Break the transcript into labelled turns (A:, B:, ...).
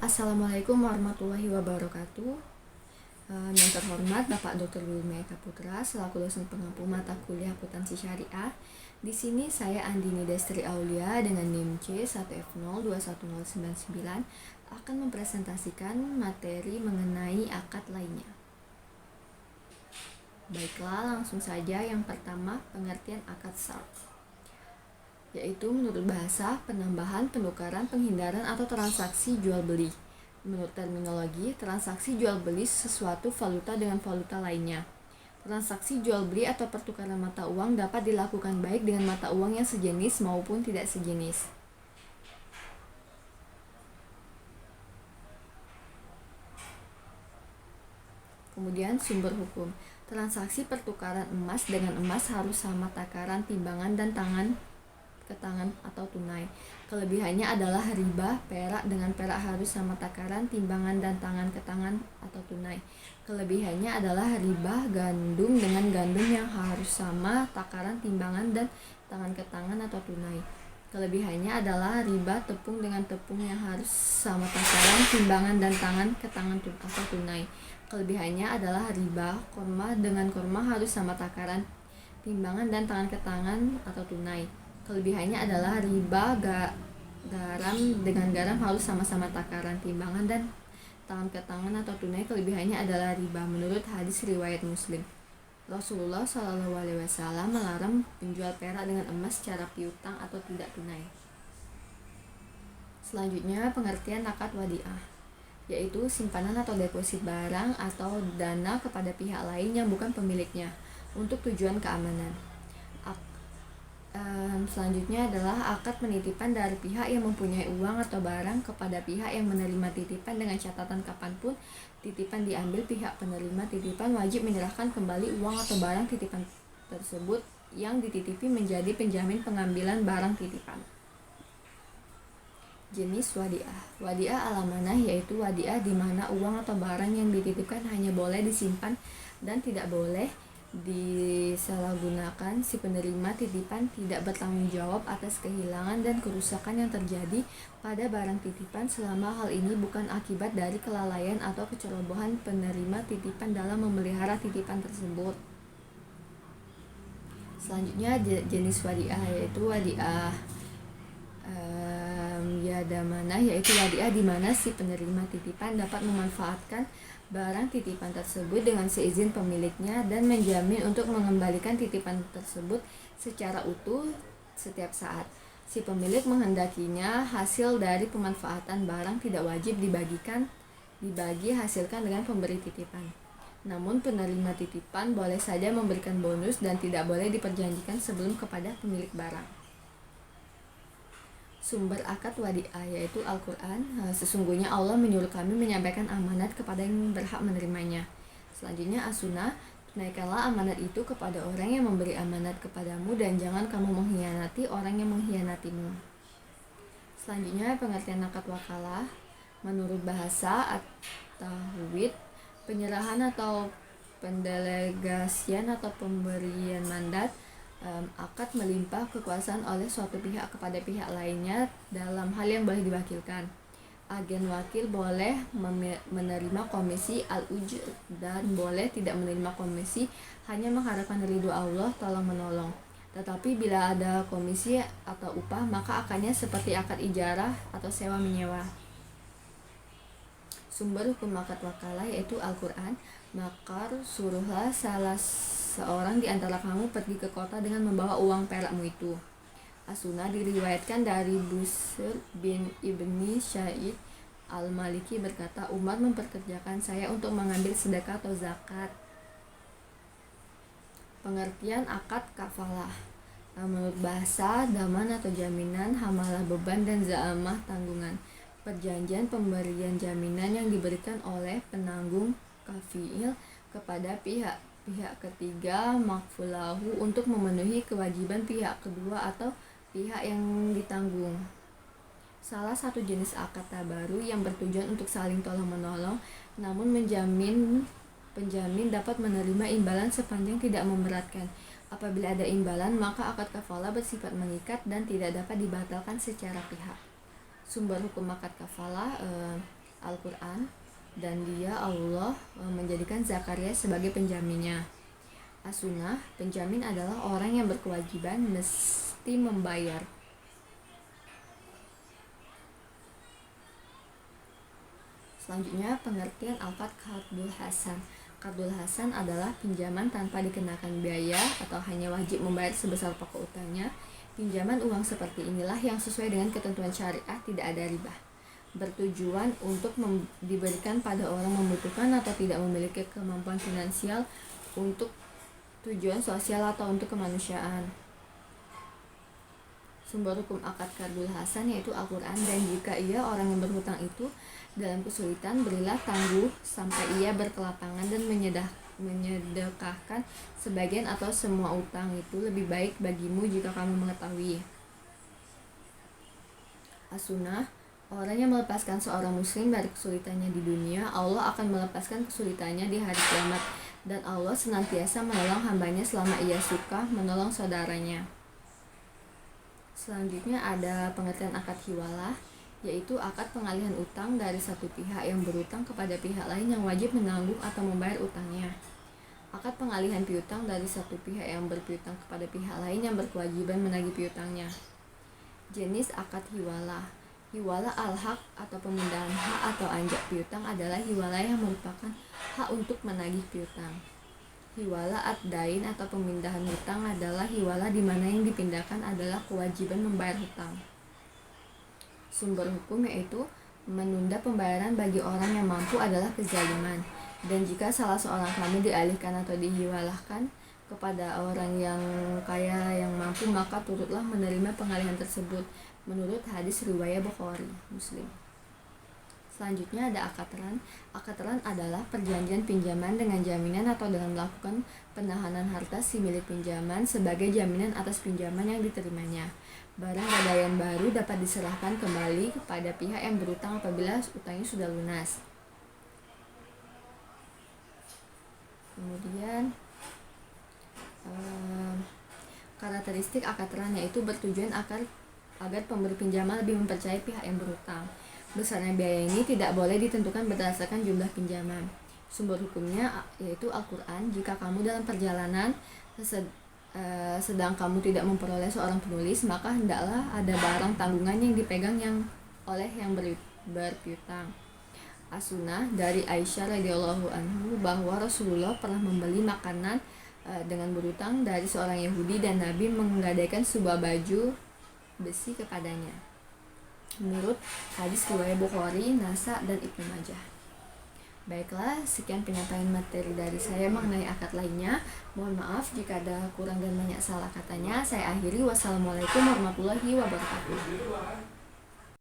A: Assalamualaikum warahmatullahi wabarakatuh. Yang terhormat Bapak Dr. Wilmy Eka Putra selaku dosen pengampu mata kuliah akuntansi syariah. Di sini saya Andini Destri Aulia dengan NIM C1F021099 akan mempresentasikan materi mengenai akad lainnya. Baiklah, langsung saja. Yang pertama, pengertian akad syarf, yaitu menurut bahasa, penambahan, penukaran, penghindaran, atau transaksi jual-beli. Menurut terminologi, transaksi jual-beli sesuatu valuta dengan valuta lainnya. Transaksi jual-beli atau pertukaran mata uang dapat dilakukan baik dengan mata uang yang sejenis maupun tidak sejenis. Kemudian sumber hukum. Transaksi pertukaran emas dengan emas harus sama takaran, timbangan, dan tangan ke tangan atau tunai. Kelebihannya adalah riba, perak dengan perak harus sama takaran, timbangan, dan tangan ke tangan atau tunai. Kelebihannya adalah riba, gandum dengan gandum yang harus sama takaran, timbangan, dan tangan ke tangan atau tunai. Kelebihannya adalah riba, tepung dengan tepung yang harus sama takaran, timbangan, dan tangan ke tangan atau tunai. Kelebihannya adalah riba, korma dengan korma harus sama takaran, timbangan, dan tangan ke tangan atau tunai. Kelebihannya adalah riba, garam dengan garam harus sama-sama takaran, timbangan, dan tangan ke tangan atau tunai. Kelebihannya adalah riba. Menurut hadis riwayat Muslim, Rasulullah SAW melarang penjual perak dengan emas secara piutang atau tidak tunai. Selanjutnya, pengertian akad wadiah, yaitu simpanan atau deposit barang atau dana kepada pihak lain yang bukan pemiliknya untuk tujuan keamanan. Selanjutnya adalah akad penitipan dari pihak yang mempunyai uang atau barang kepada pihak yang menerima titipan dengan catatan kapanpun titipan diambil, pihak penerima titipan wajib menyerahkan kembali uang atau barang titipan tersebut yang dititipi menjadi penjamin pengambilan barang titipan. Jenis wadiah. Wadiah al-amanah yaitu wadiah di mana uang atau barang yang dititipkan hanya boleh disimpan dan tidak boleh disalahgunakan. Si penerima titipan tidak bertanggung jawab atas kehilangan dan kerusakan yang terjadi pada barang titipan selama hal ini bukan akibat dari kelalaian atau kecerobohan penerima titipan dalam memelihara titipan tersebut. Selanjutnya jenis wadiah yaitu wadiah yadamanah yaitu wadiah di mana si penerima titipan dapat memanfaatkan barang titipan tersebut dengan seizin pemiliknya dan menjamin untuk mengembalikan titipan tersebut secara utuh setiap saat. Si pemilik menghendakinya hasil dari pemanfaatan barang tidak wajib dibagi hasilkan dengan pemberi titipan. Namun penerima titipan boleh saja memberikan bonus dan tidak boleh diperjanjikan sebelum kepada pemilik barang. Sumber akad wadiah yaitu Al-Quran. Sesungguhnya Allah menyuruh kami menyampaikan amanat kepada yang berhak menerimanya. Selanjutnya As-Sunnah, tunaikanlah amanat itu kepada orang yang memberi amanat kepadamu dan jangan kamu mengkhianati orang yang mengkhianatimu. Selanjutnya pengertian akad wakalah. Menurut bahasa at-tahwid, penyerahan atau pendelegasian atau pemberian mandat, akad melimpah kekuasaan oleh suatu pihak kepada pihak lainnya dalam hal yang boleh diwakilkan. Agen wakil boleh menerima komisi al-ujr dan boleh tidak menerima komisi, hanya mengharapkan ridho Allah tolong menolong. Tetapi bila ada komisi atau upah maka akadnya seperti akad ijarah atau sewa menyewa. Sumber hukum akad wakalah yaitu Al-Quran. Maka suruhlah salah seorang di antara kamu pergi ke kota dengan membawa uang perakmu itu. As-Sunnah diriwayatkan dari Busr bin Ibni Syaid Al-Maliki berkata, Umar memperkerjakan saya untuk mengambil sedekah atau zakat. Pengertian akad kafalah. Menurut bahasa, daman atau jaminan, hamalah beban, dan za'amah tanggungan. Perjanjian pemberian jaminan yang diberikan oleh penanggung kafiil kepada pihak ketiga makfulahu untuk memenuhi kewajiban pihak kedua atau pihak yang ditanggung. Salah satu jenis akad tabaru yang bertujuan untuk saling tolong-menolong, namun penjamin dapat menerima imbalan sepanjang tidak memberatkan. Apabila ada imbalan, maka akad kafalah bersifat mengikat dan tidak dapat dibatalkan secara pihak. Sumber hukum akad kafalah, Al-Quran, dan dia Allah menjadikan Zakaria sebagai penjaminnya. As-sunnah, penjamin adalah orang yang berkewajiban mesti membayar. Selanjutnya, pengertian alfat qardul hasan. Qardul hasan adalah pinjaman tanpa dikenakan biaya atau hanya wajib membayar sebesar pokok utangnya. Pinjaman uang seperti inilah yang sesuai dengan ketentuan syariah, tidak ada riba. Bertujuan untuk diberikan pada orang membutuhkan atau tidak memiliki kemampuan finansial, untuk tujuan sosial atau untuk kemanusiaan. Sumber hukum akad qardul hasan yaitu Al-Quran, dan jika ia orang yang berhutang itu dalam kesulitan, berilah tangguh sampai ia berkelapangan dan menyedekahkan sebagian atau semua utang itu lebih baik bagimu jika kamu mengetahui. As-sunnah, orang yang melepaskan seorang muslim dari kesulitannya di dunia, Allah akan melepaskan kesulitannya di hari kiamat, dan Allah senantiasa menolong hambanya selama ia suka menolong saudaranya. Selanjutnya ada pengertian akad hiwalah, yaitu akad pengalihan utang dari satu pihak yang berutang kepada pihak lain yang wajib menanggung atau membayar utangnya. Akad pengalihan piutang dari satu pihak yang berpiutang kepada pihak lain yang berkewajiban menagih piutangnya. Jenis akad hiwalah. Hiwalah al-haq atau pemindahan hak atau anjak piutang adalah hiwalah yang merupakan hak untuk menagih piutang. Hiwalah ad-dain atau pemindahan hutang adalah hiwalah di mana yang dipindahkan adalah kewajiban membayar hutang. Sumber hukum yaitu menunda pembayaran bagi orang yang mampu adalah kezaliman, dan jika salah seorang kamu dialihkan atau dihiwalahkan kepada orang yang kaya yang mampu, maka turutlah menerima pengalihan tersebut, menurut hadis riwayat Bukhari, Muslim. Selanjutnya ada akad-ran. Akad-ran adalah perjanjian pinjaman dengan jaminan atau dengan melakukan penahanan harta si milik pinjaman sebagai jaminan atas pinjaman yang diterimanya. Barang gadaian baru dapat diserahkan kembali kepada pihak yang berutang apabila utangnya sudah lunas. Kemudian karakteristik akad-ran yaitu bertujuan agar pemberi pinjaman lebih mempercayai pihak yang berutang. Besarnya biaya ini tidak boleh ditentukan berdasarkan jumlah pinjaman. Sumber hukumnya yaitu Al-Quran. Jika kamu dalam perjalanan sedang kamu tidak memperoleh seorang penulis, maka hendaklah ada barang tanggungan yang dipegang oleh yang berpiutang. As-sunnah, dari Aisyah radhiyallahu anhu bahwa Rasulullah pernah membeli makanan dengan berutang dari seorang Yahudi, dan Nabi menggadaikan sebuah baju besi kepadanya. Menurut hadis riwayat Bukhari, Nasa, dan Ibnu Majah. Baiklah, sekian penyampaian materi dari saya mengenai akad lainnya. Mohon maaf jika ada kurang dan banyak salah katanya. Saya akhiri. Wassalamualaikum warahmatullahi wabarakatuh.